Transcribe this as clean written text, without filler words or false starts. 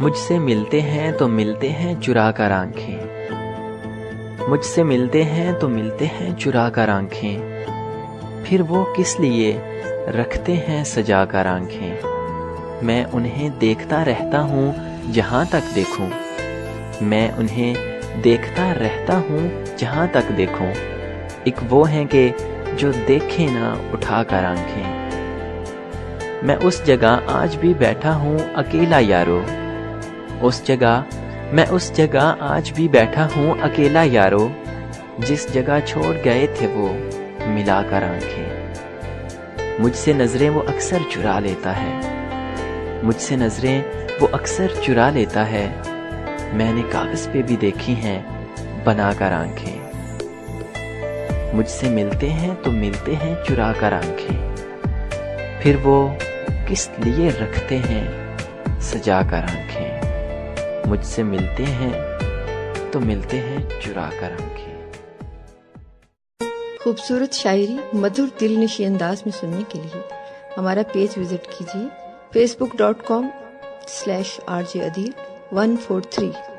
مجھ سے ملتے ہیں تو ملتے ہیں چرا کر آنکھیں، مجھ سے ملتے ہیں تو ملتے ہیں چرا کر آنکھیں، پھر وہ کس لیے رکھتے ہیں سجا کر آنکھیں۔ میں انہیں دیکھتا رہتا ہوں جہاں تک دیکھوں، میں انہیں دیکھتا رہتا ہوں جہاں تک دیکھوں، ایک وہ ہیں کہ جو دیکھیں نہ اٹھا کر آنکھیں۔ میں اس جگہ آج بھی بیٹھا ہوں اکیلا یارو، میں اس جگہ آج بھی بیٹھا ہوں اکیلا یارو، جس جگہ چھوڑ گئے تھے وہ ملا کر آنکھیں۔ مجھ سے نظریں وہ اکثر چرا لیتا ہے، مجھ سے نظریں وہ اکثر چرا لیتا ہے، میں نے کاغذ پہ بھی دیکھی ہیں بنا کر آنکھیں۔ مجھ سے ملتے ہیں تو ملتے ہیں چرا کر آنکھیں، پھر وہ کس لیے رکھتے ہیں سجا کر آنکھیں۔ مجھ سے ملتے ہیں تو ملتے ہیں چرا کر آنکھیں۔ خوبصورت شاعری مدھر دل نشیں انداز میں سننے کے لیے ہمارا پیج وزٹ کیجیے facebook.com/rjadil143۔